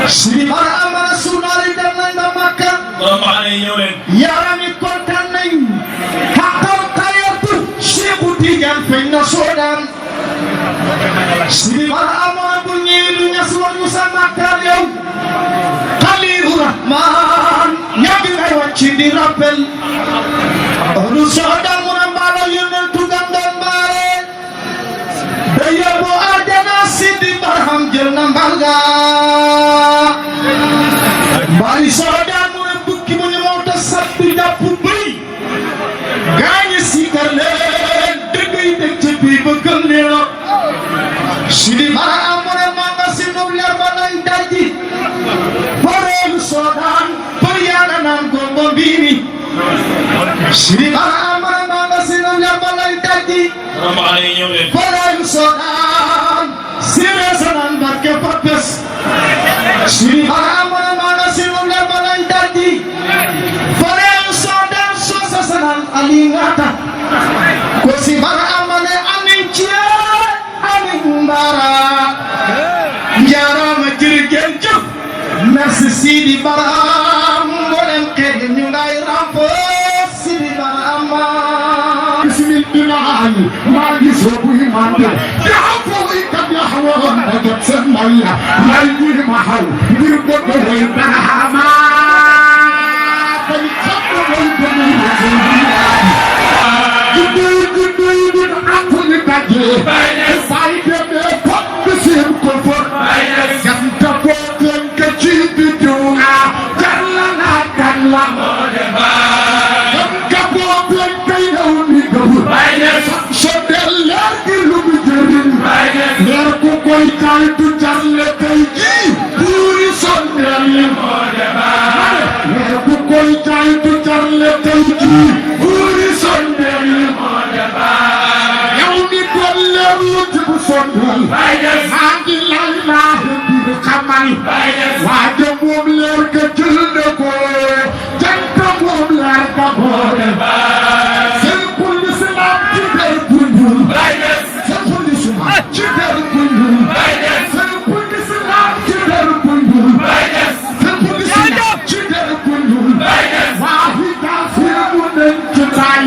Sidi Bara Amara Sunari dem nañ ba Makka. Yarami kontaan nañ. Xaqal xayatu Cheikhu Tidiane feeñ na Soodaan. Sidi Bara Amara bu ñëwee lu ñas wax ñu sa Makka yow. Xalilu Rahman ñabi ngay wàcc di rappel. Ahlu Soodaan mu ne mbaalo yónneel tugam doon mbaare. da yóbbu àjjana Sidi Barham jël na mbalga. Bari Soodaan mu ne bukki mu ñu moo tas sab bi jàpp bëy. gaañi siikar leen dëgg yi dëgg ci bii ba gëm leen la. Sidi Barham mu ne manga si nu leer ba lay dajji. Boreelu Soodaan për yaana naan gombo mbiini. Sidi Barham mu ne manga si nu leer ba lay dajji. Boreelu Soodaan siree sa naan barke papes. Sidi Barham mu ne manga si nu leer ba lay dajji. Boreelu Soodaan soosa sa naan ali ngata. Ko si Barham mu ne anin ciyee anin mbara. Njaaraama jërëjëf jëf. Merci Sidi Barham mboolem xeet ñu ngay rapport Sidi Barham. Bismillah maa ngi soobu imande jaxaw yi kat ya xawoon ba jot seen mbay ya lay ñu ma xaw ngir bëgg way Barham tay xam ko way bëgg guddi ak ñu daje fay demé pop de seen ko for jam ta ko ken ke ci bi du'a jalla la jalla jam ka ko ken kay daw ni gëbu so del leer gi lu mu jëriñ leer ku koy kay tu jarle kay ji buuri sondel leer ku koy kay tu jarle kay ji buuri sondel yow mi ko leer lu ci bu sondel maa ngi lay laa bi xamal waaja moom leer ka jël na ko janta moom leer ka boole seen kulli silaam ci der kundul seen kulli silaam ci der kundul seen kulli silaam ci der kundul seen kulli silaam ci der kundul waa hita fiimu nen ci tay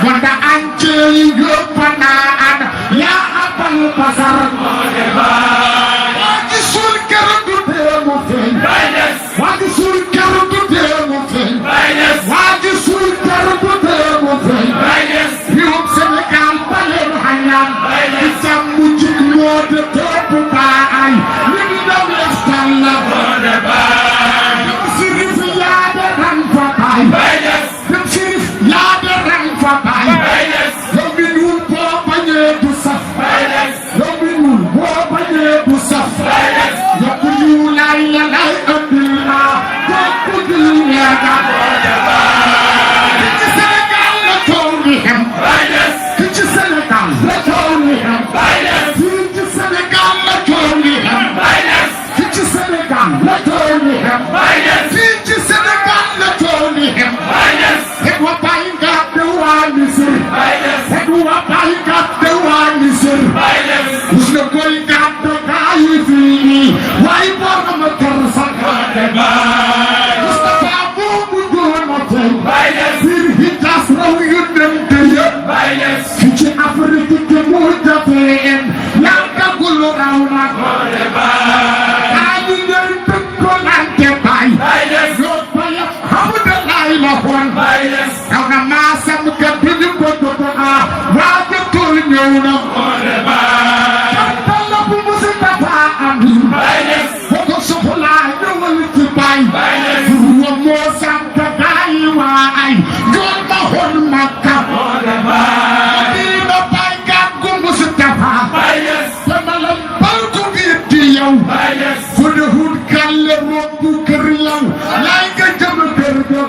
wanda ance yi yëpp naan yaa abal basar waaji suul keroog du tee mu feeñ waaji suul keroog du tee mu feeñ waaji suul keroog du tee mu feeñ réewum Sénégal ba leen xañaan di sàmm ci moo de topp baay li ñu daw lestal la dem sirif yaa de ran fa baay dem sirif yaa de ran fa baay yow mi ñuul boo bañee du saf yow mi ñuul boo bañee du saf yokk ñu lay la lay andil na yokk ñu leega ci Sénégal la coow li xem ci Sénégal la coow li xem fii ci Sénégal la coow li xem fii ci Sénégal la coow li xem fii ci Sénégal la coow li xem het wa bay ngat de waa ni sir het wa bay ngat de waa ni sir us na koy ngat de gaay fii way borom kër sa de baay Mustafa boobu doon tey fii hitas raw yu dem te yëpp fii ci Afrique te mu jafeen yaa dagul raw na ko de baay ay ñëw ko nante baay yoo baay xamu de lay la xool yow na maasam ka bi ñu ko doon waa jëkkul ñëw na ko de baay la bu Mustafa am ko soxla ñëwal ci baay wa moo sant baay waay góor ma xool Makka di ma baay gàtt gu Mustafa dama la bal ko biir di yow fu de hut kàlle rombu kër yow laay nga jëm kër ga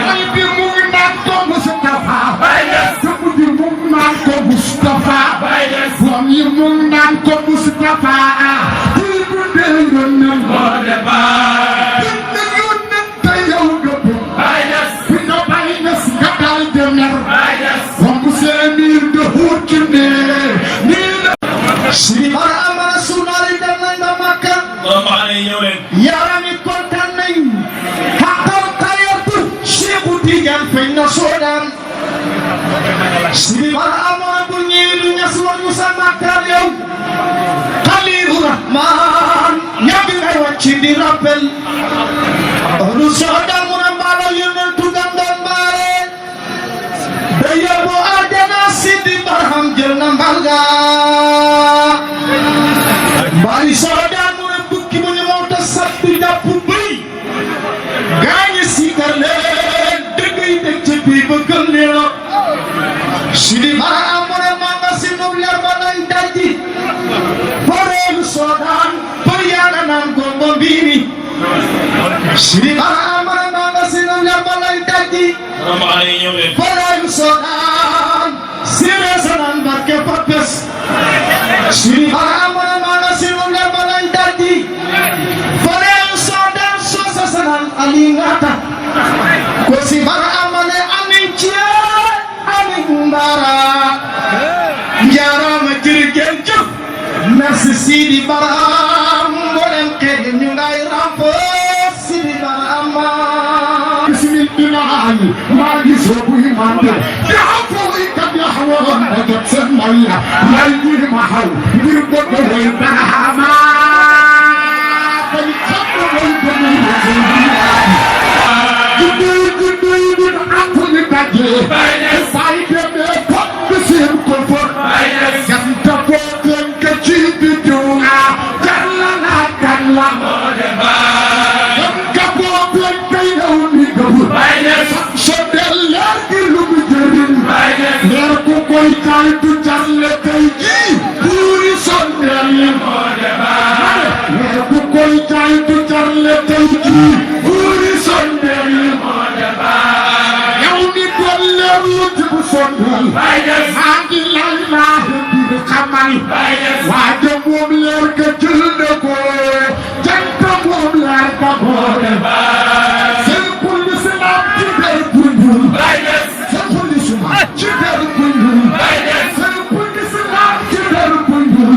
way bi mu ngi naan ko Mustafa jëmm di mu ngi naan ko Mustafa doom yi mu ngi naan ko Mustafa kii bu dee yónneen yónneen te yow nga bëgg fi nga bay nes nga dal de mer romb seen miir de hut ki nee nii la Sidi Barham Sunari dem nañ ba Makka yarami kontaan nañ xaqal xayatu Cheikhu Tidiane feeñ na Soodaan Sidi Bara amoon bu ñeelu ñas wañu sa makkaar yow Xaliilu Rahmaan ñabi ngay wàcc di rappel du Soodaan mu ne mbaalo yonentu gandal mbaare da yóbbu àjjana Sidi Barham jël na mbal ga mbaali Soodaan mu ne bukki mu ñu moo ta sappi jàpp bëy gaañi siikar leen dëggay dëg ci bii ba gël leen la Sidi Barham mu ne manga si nub leer ba lay dajji foreelu Soodaan për yaaga naan gombo mbiiri Sidi Barham mu ne manga si nub leer ba lay dajji foreelu Soodaan siree sa naan barke papes Sidi Barham mu ne manga si nub leer ba lay dajji foreelu Soodaan soosa sa naan ali ngata ko si Barham mu ne amin ciye amin mbara njaarama jërëjëf jëf merci Sidi Barham mboolem xeet ñu ngay rampo Sidi Barham bismillah maa ngi soobu imande jaxapo ikat yaxawoon ba jot seen mbay la lay ngir ma xaw ngir bëgg way Barhama bali xam way bëgg juddu antoni daje say deme pop seen ko for janta ko ken ke ci bidu jalla la jalla ka bo pen kay daw ni gabu so del leer di lu mu jëriñ leer ku koy kay du jalle kay ji buri son del leer ku koy kay du jalle kay ji buri son del yow mi doon leer lu tibu son del maa ngi lay laa di xamal waaja moom leer ka jël na ko janta moom leer ka boole seen police la ci der bundul seen police ma ci der bundul seen police la ci der bundul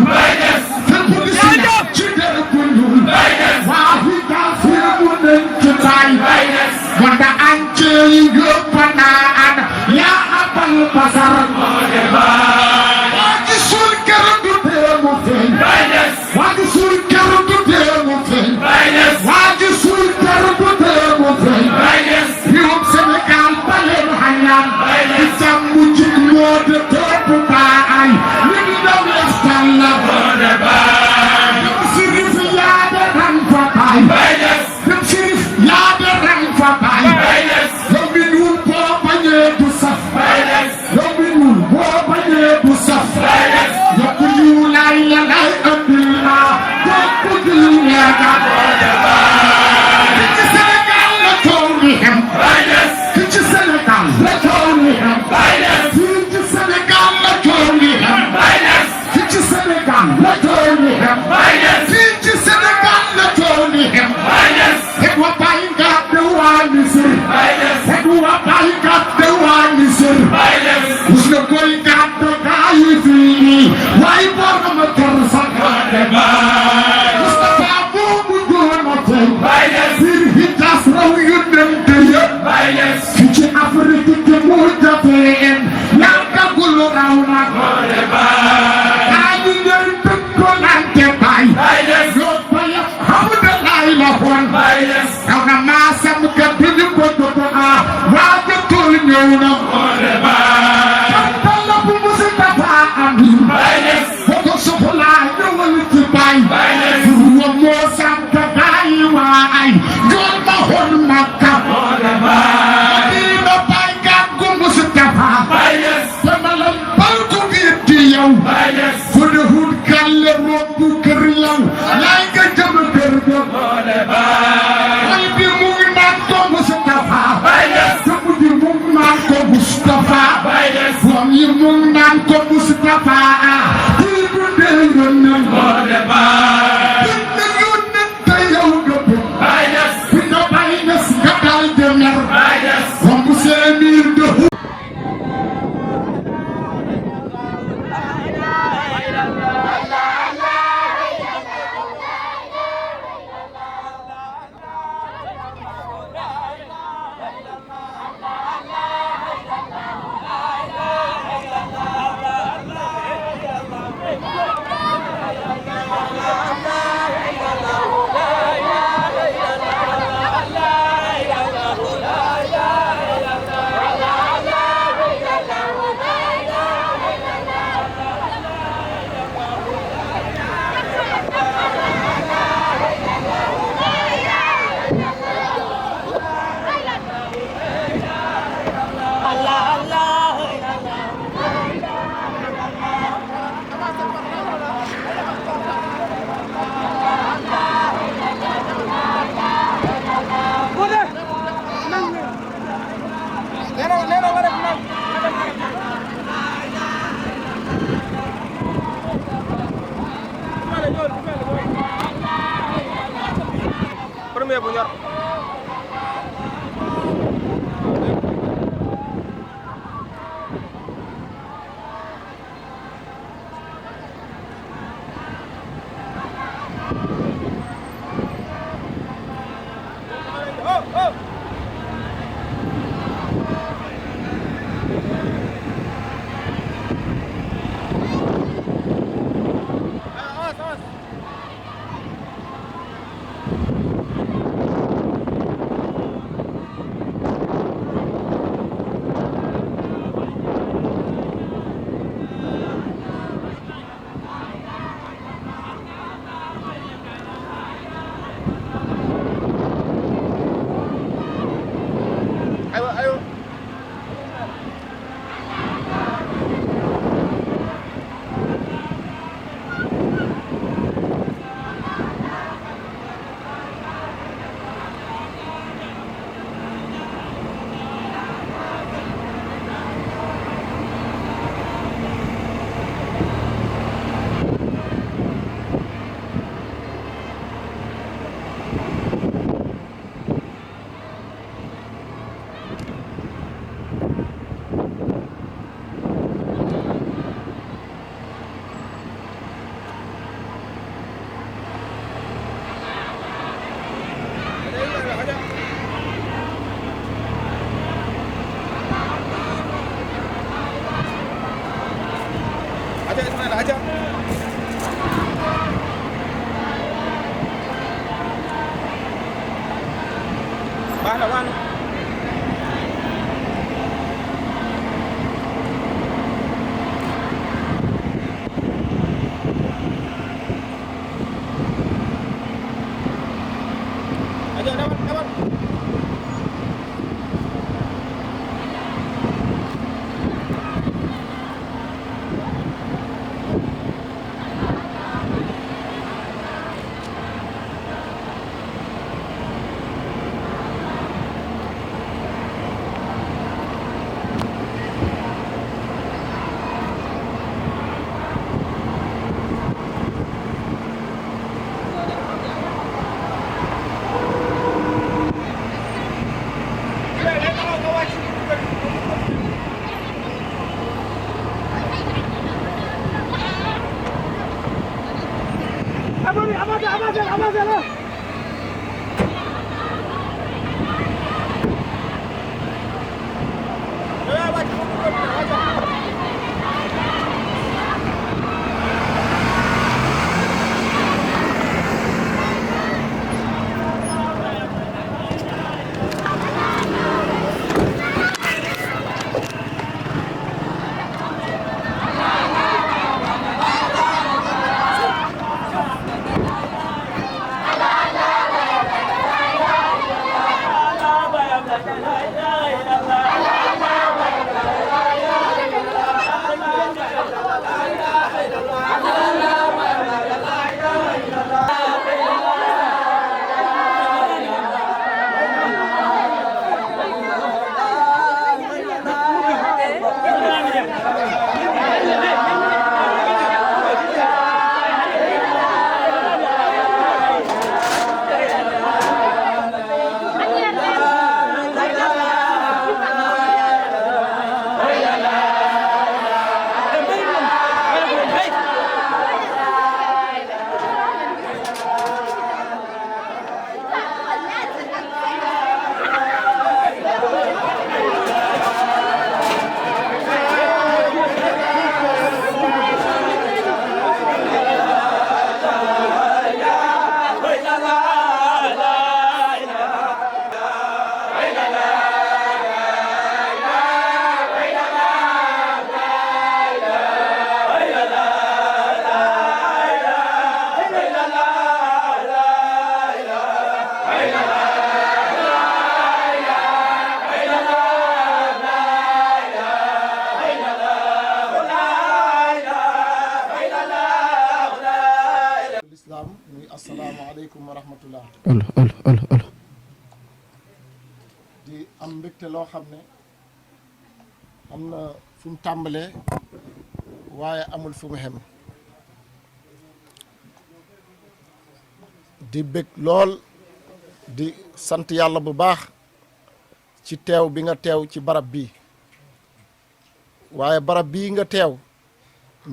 seen police la ci der bundul waa hi daa fi mu nekk ci tay wanda ance yi yëpp naan yaa abal basar waa ji suul keroog du tee mu feeñ waa ji suul keroog du tee mu feeñ waa ji suul keroog du tee mu feeñ réewum Sénégal ba leen xañaan di sàmm ci moo de topp baay li ñu doon lestal la dem sirif yaa de ran fa baay dem sirif yaa de ran fa baay yow mi ñuul boo bañee du saf yow mi ñuul boo bañee du saf yokk ñuulaay la lay andil na yokk ñuulaay la ci Sénégal la coow li xam ci Sénégal la coow li xam ci Sénégal la coow li xam ci Sénégal la coow li xam ci Sénégal la coow li xam et wa Baye gat de waa Misir et wa Baye gat de waa Misir us na koy gat de gaayi fii waaye boo ma tor sa gade Mustafa boobu doona tey fir hitas raw yu dem te yëpp fi ci Afrique te mu jafeen yàggagul raw na gaayi ñëw tëkko nante Baye yoo Baye xamu de laay la xool aw na maasam ka duñu ko joto waa jëkkul ñëw na la bu Mustafa amin ko soxlaa ñëwal ci Baye wa moo sant Baye waay jool ma xool Makka di ma Baye gat gu Mustafa dama la bal ko biir di yow fu de hut kalle rombu kër yow laay nga jëm kër ga way bi mu ngi naan ko Mustafa jëmm ji mu ngi naan ko Mustafa doom yi mu ngi naan ko Mustafa di dundee yónneen yónneen te yow nga bëgg fi nga Baye Niass nga dal de mer romb seen miir de café bu ñor aja baax na aja demal asalaamaaleykum wa rahmatullah. di am mbégte loo xam ne am na fu mu tàmbalee waaye amul fu mu xem di bég lool di sant yàlla bu baax ci teew bi nga teew ci barab bii waaye barab bii nga teew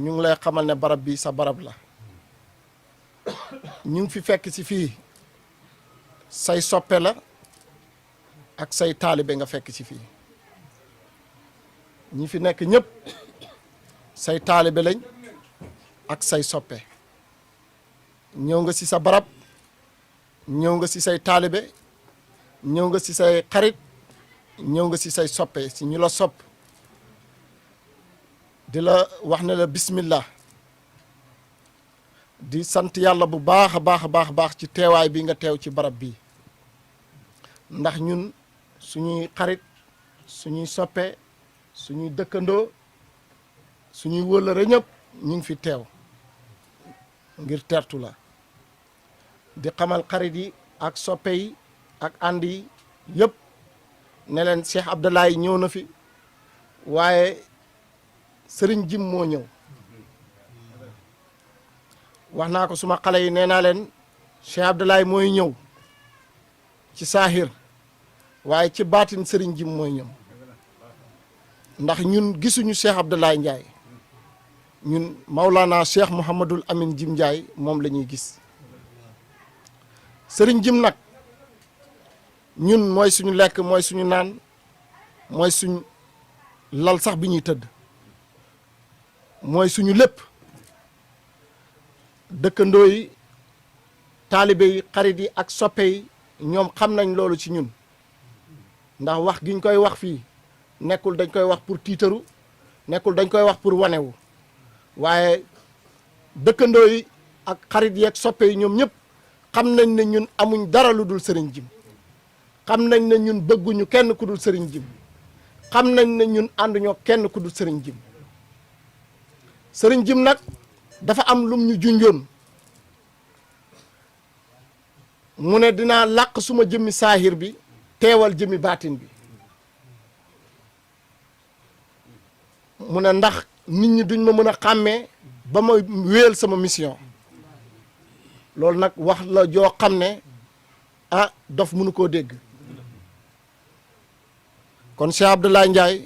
ñu ngi lay xamal ne barab bii sa barab la ñu ngi fi fekk ci fii say soppe la ak say taalibe nga fekk ci fii ñi fi nekk ñëpp say taalibe lañ ak say soppe ñëw nga ci sa barab ñëw nga ci say taalibe ñëw nga ci say xarit ñëw nga ci say soppe ci ñu la sopp di la wax ne la bismillah di sant yàlla bu baax a baax a baax baax ci teewaay bi nga teew ci barab bi ndax ñun suñuy xarit suñuy soppe suñuy dëkkandoo suñuy wëllëre ñëpp ñu ngi fi teew ngir tertu la di xamal xarit yi ak soppe yi ak ànd yi yëpp ne leen Cheikh Ablaye ñëw na fi waaye sëriñ Djim moo ñëw wax naa ko suma xale yi nee naa leen Cheikh Ablaye mooy ñëw ci saahir waaye ci baatin sëriñ Djim mooy ñëw ndax ñun gisuñu Cheikh Ablaye Ndiaye ñun Maulana Cheikh Mouhamadul Amin Djim Ndiaye moom la ñuy gis sëriñ Djim nag ñun mooy suñu lekk mooy suñu naan mooy suñu lal sax bi ñuy tëdd mooy suñu lépp dëkkandoo yi taalibe yi xarit yi ak soppe yi ñoom xam nañ loolu ci ñun ndax wax giñ koy wax fii nekkul dañ koy wax pour tiitaru nekkul dañ koy wax pour wanewu waaye dëkkandoo yi ak xarit yi ak soppe yi ñoom ñëpp xam nañ ne ñun amuñ dara lu dul sëriñ Djim xam nañ ne ñun bëgguñu kenn ku dul sëriñ Djim xam nañ ne ñun ànduñoo kenn ku dul sëriñ Djim sëriñ Djim nag dafa am lum ñu junjoon mu ne dinaa làq suma jëmmi saahir bi teewal jëmmi baatin bi mu ne ndax nit ñi duñ ma mën a xàmmee ba ma wéyal sama mission loolu nag wax la joo xam ne ah dof mënu koo dégg kon Cheikh Ablaye Ndiaye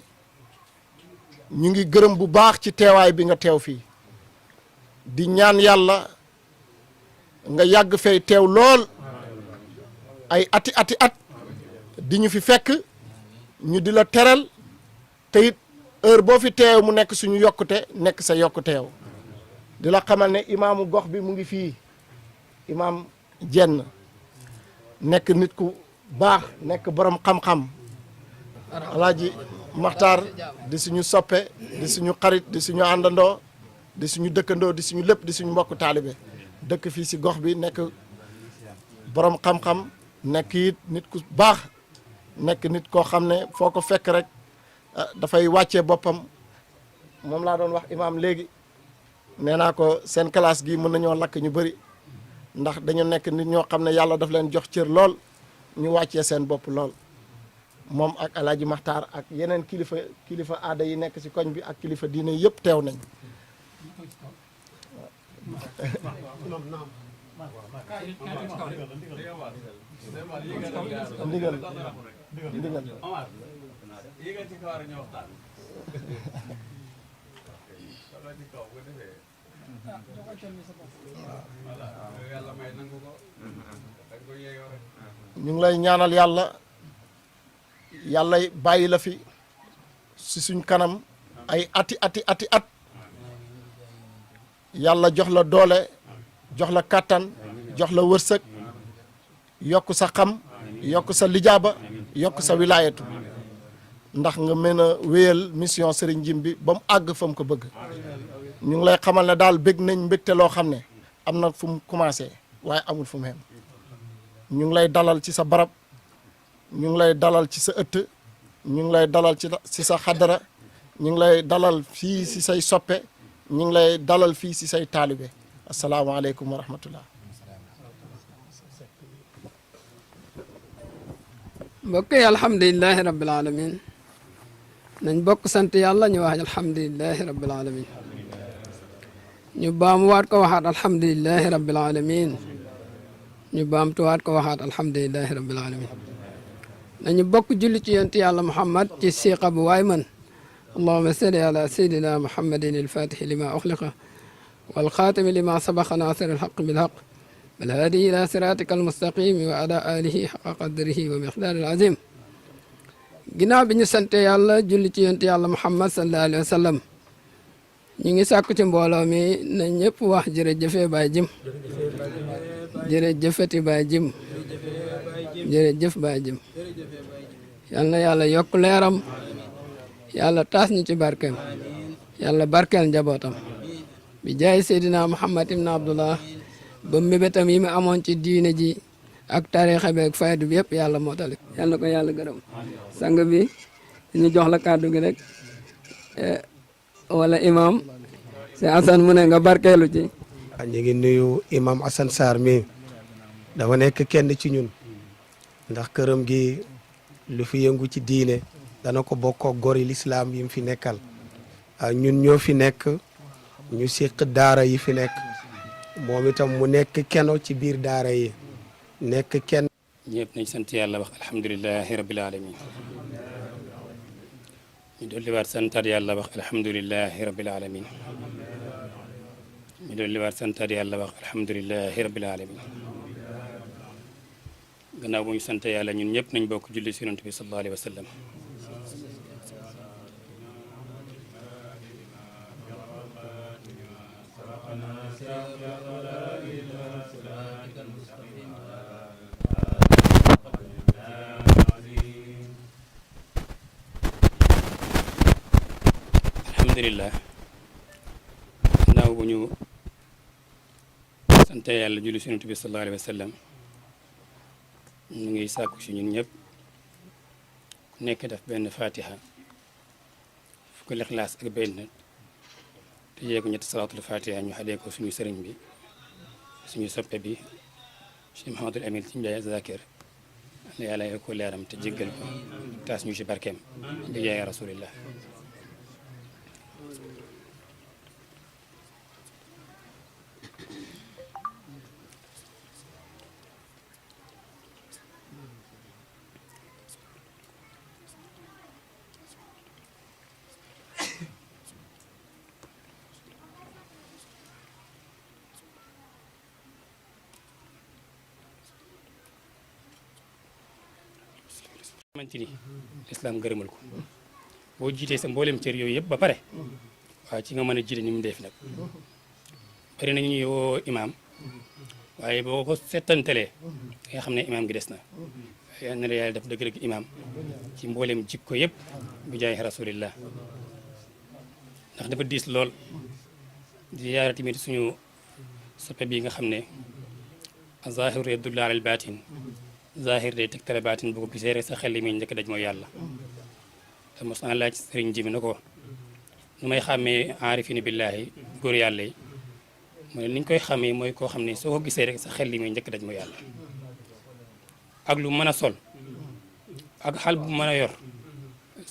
ñu ngi gërëm bu baax ci teewaay bi nga teew fii di ñaan yàlla nga yàgg fay teew lool ay ati at di ñu fi fekk ñu di la teral te it heure boo fi teew mu nekk suñu yokkute nekk sa yokkute yow di la xamal ne imaamu gox bi mu ngi fii imaam jenn nekk nit ku baax nekk borom xam-xam alaaji maxtaar di suñu soppe di suñu xarit di suñu àndandoo di suñu dëkkandoo di suñu lépp di suñu mbokk taalibe dëkk fii si gox bi nekk borom xam-xam nekk it nit ku baax nekk nit koo xam ne foo ko fekk rek dafay wàccee boppam moom laa doon wax imaam léegi nee naa ko seen classe gi mën nañoo lakk ñu bëri ndax dañu nekk nit ñoo xam ne yàlla daf leen jox cër lool ñu wàccee seen bopp lool moom ak alaaji maxtaar ak yeneen kilifa aada yi nekk ci koñ bi ak kilifa diine yëpp teew nañ ndigal ñu ngi lay ñaanal yàlla bàyyi la fi si suñ kanam ay ati at yàlla jox la doole jox la kàttan jox la wërsëg yokk sa xam yokk sa lijaaba yokk sa wilaayatu ndax nga mën a wéyal mission Serigne Djim bi ba mu àgg fa mu ko bëgg ñu ngi lay xamal ne daal bég nañ mbégte loo xam ne am na fu mu commencé waaye amul fu mu xem ñu ngi lay dalal ci sa barab ñu ngi lay dalal ci sa ëtt ñu ngi lay dalal ci sa xadara ñu ngi lay dalal fii si say soppe ñu ngi lay dalal fii si say taalibe asalaamaaleykum wa rahmatullah mbokk yi alhamdulilahi rabbil alamin nañ bokk sant yàlla ñu wax alhamdulilahi rabbil alamin ñu baamuwaat ko waxaat alhamdulilahi rabbil alamin ñu baamtuwaat ko waxaat alhamdulilahi rabbil alamin nañu bokk julli ci yonent yàlla muhammad ci siiqa bu waay man allahuma salli ala sayidina muhammadin alfatixi lima uxliqa walxaatami lima sabaqa nasir alxaq bilxaq walhaadi ila siratika almustaqimi wa ala alihi xaqa qadrihi wa miqdaari alazim ginnaaw bi ñu sante yàlla julli ci yonent yàlla muhammad sallallahu alayhi wa sallam ñu ngi sàkku ci mbooloo mi na ñëpp wax jërëjëfe Baye Djim jërëjëfati Baye Djim jërëjëf Baye Djim yal na yàlla yokk leeram yàlla taas ñu ci barkeem yàlla barkeel njabootam bi jaay Seydina Muhammad ibn Abdullah ba mébétam yi mu amoon ci diine ji ak tariixa bi ak faydu bi yëpp yàlla moo talik yal na ko yàlla gërëm sang bi ñu jox la kàddu gi rek wala imam si Assane mu ne nga barkeelu ci. ñu ngi nuyu imam Assane Sarr mi dafa nekk kenn ci ñun ndax këram gi lu fi yëngu ci diine dana ko bokkoo gori lislaam yi mu fi nekkal ñun ñoo fi nekk ñu siq daara yi fi nekk moom itam mu nekk keno ci biir daara yi nekk kenn. ñëpp nañ sant yàlla wax alhamdulilahi rabbil alamin ñu dolliwaat santaat yàlla wax alhamdulilahi rabbil alamin ñu dolliwaat santaat yàlla wax alhamdulilahi rabbil alamin gannaaw bu ñu sant yàlla ñun ñëpp nañ bokk julli si yonent bi sallallahu alayhi wa sallam alhamdulillah gannaaw bu ñu sant yàlla julli si yonent bi sallallahu alayhi wa sallam ñu ngi sàkku si ñun ñëpp ku nekk def benn fatiha fukki lixlaas ak benn te yee ko ñetti salaatul fatiha ñu xadee ko suñu sëriñ bi suñu soppe bi Cheikh Mouhamadul Amin ci Ndiaye Zakir na yàlla yoo ko leeram te jéggal ko taas ñu ci barkeem bi jaay rasulillah xamante ni lislaam gërëmal ko boo jiitee sa mboolem cër yooyu yëpp ba pare waaw ci nga mën a jiite ni mu def nag bari na ñuy woo imaam waaye boo ko settantelee nga xam ne imaam gi des na yal na la yàlla def dëgg-dëgg imaam ci mboolem jikko yëpp bi jaay rasulillah ndax dafa diis lool di yaara tamit suñu soppe bi nga xam ne azahir yadullu ala al batin zahir day tegtale baatin bu ko gisee rek sa xel li muy njëkk daj mooy yàlla te mos naa laaj sëriñ Djim na ko nu may xàmmee aarifini billaahi góor yàlla yi mu ne ni ñu koy xàmmee mooy koo xam ne soo ko gisee rek sa xel li muy njëkk daj mooy yàlla ak lu mën a sol ak xal bu mën a yor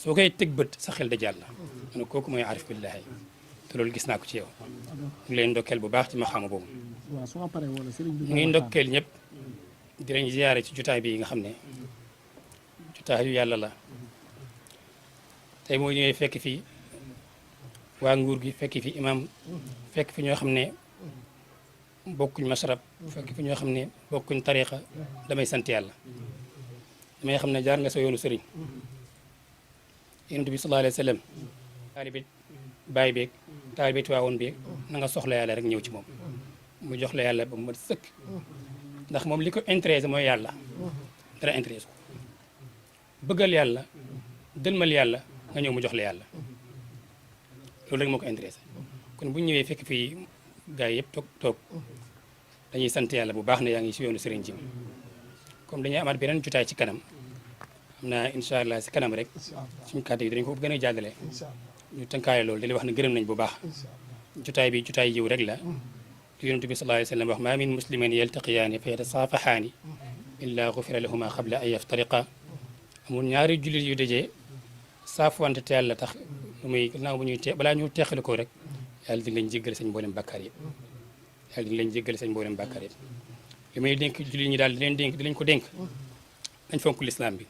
soo koy teg bët sa xel daj yàlla mu ne kooku mooy aarif billaahi te loolu gis naa ko ci yow ñu ngi leen ndokkeel bu baax ci ma xama boobu ñu ngi ndokkeel ñëpp di leen ziyaare ci jotaay bi nga xam ne jotaay yu yàlla la tey moo ñëwee fekk fii waa nguur gi fekk fi imam fekk fi ñoo xam ne bokkuñ masarab fekk fi ñoo xam ne bokkuñ tariqa damay sant yàlla damay xam ne jaar nga sa yoonu sëriñ yonent bi sallallahu alayhi wa sallam taalibe Baye beeg taalibe Tiwaawoon beeg na nga soxla yàlla rek ñëw ci moom mu jox la yàlla ba mu mat sëkk ndax moom li ko intéressé mooy yàlla dara intéressé ko bëggal yàlla dëlmal yàlla nga ñëw mu jox la yàlla loolu rek moo ko intéressé kon bu ñu ñëwee fekk fii gars yi yëpp toog dañuy sant yàlla bu baax ne yaa ngi si yoonu Serigne Djim comme dañuy amaat beneen jotaay ci kanam xam naa incha allah si kanam rek suñu kàddu yi dañ ko gën a jàllale ñu tënkaale loolu di wax ne gërëm nañ bu baax jotaay bi jotaay yiw rek la yonent bi sallallahu alayhi wa sallam wax ma min muslimin yaltaqiyaani fa yatasaafaxaani illa gufira lahuma qabla an yaftariqa amul ñaari jullit yu dajee saafuwante te yàlla tax lu muy naaw bu ñuy balaa ñu teexale ko rek yàlla di leen jéggal seen mboolem bàkkaar yi yàlla di leen jéggal seen mboolem bàkkaar yi li may dénk jullit ñi daal di leen dénk di leen ko dénk nañ fonk lislaam bi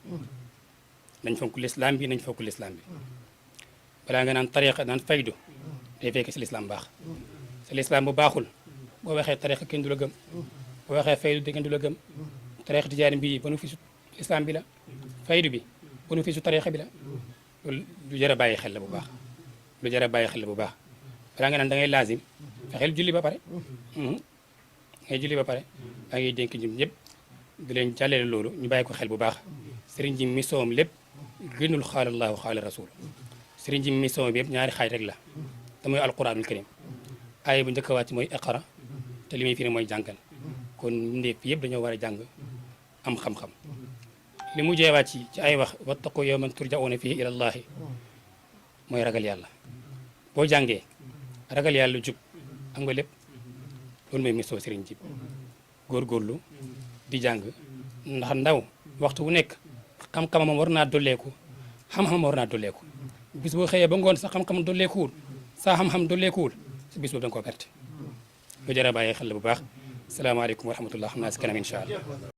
nañ fonk lislaam bi nañ fonk lislaam bi balaa nga naan tariqa naan faydu day fekk si lislaam baax sa lislaam bu baaxul boo waxee tariqa kenn du la gëm boo waxee faydu kenn du la gëm tariqa tijaani bi bénéfice lislaam bi la faydu bi bénéfice tariqa bi la loolu lu jar a bàyyi xel la bu baax lu jar a bàyyi xel la bu baax balaa nga naan da ngay laazim fexeel julli ba pare ngay julli ba pare daa ngay dénk ñun ñëpp di leen jàllale loolu ñu bàyyi ko xel bu baax sëriñ ji mission lépp gënul xaala allahu xaala rasul sëriñ ji mission bi yëpp ñaari xaaj rek la te mooy alquranul karim aaya bu njëkk a wàcc mooy iqra te li muy firi mooy jàngal kon ndéef yëpp dañoo war a jàng am xam-xam li mu jee wàcc ci ay wax wattaqu yawman turja'una fihi ila allahi mooy ragal yàlla boo jàngee ragal yàlla jub am nga lépp loolu mooy mission sëriñ ji góorgóorlu di jàng ndax ndaw waxtu wu nekk xam-xamam war naa dolleeku xam-xamam war naa dolleeku bis boo xëyee ba ngoon sa xam-xam dolleekuwul sa xam-xam dolleekuwul si bis boobu da nga koo perte lu jar a bàyyi xel bu baax salaamaaleykum wa rahmatullah xam naa si kanam incha allah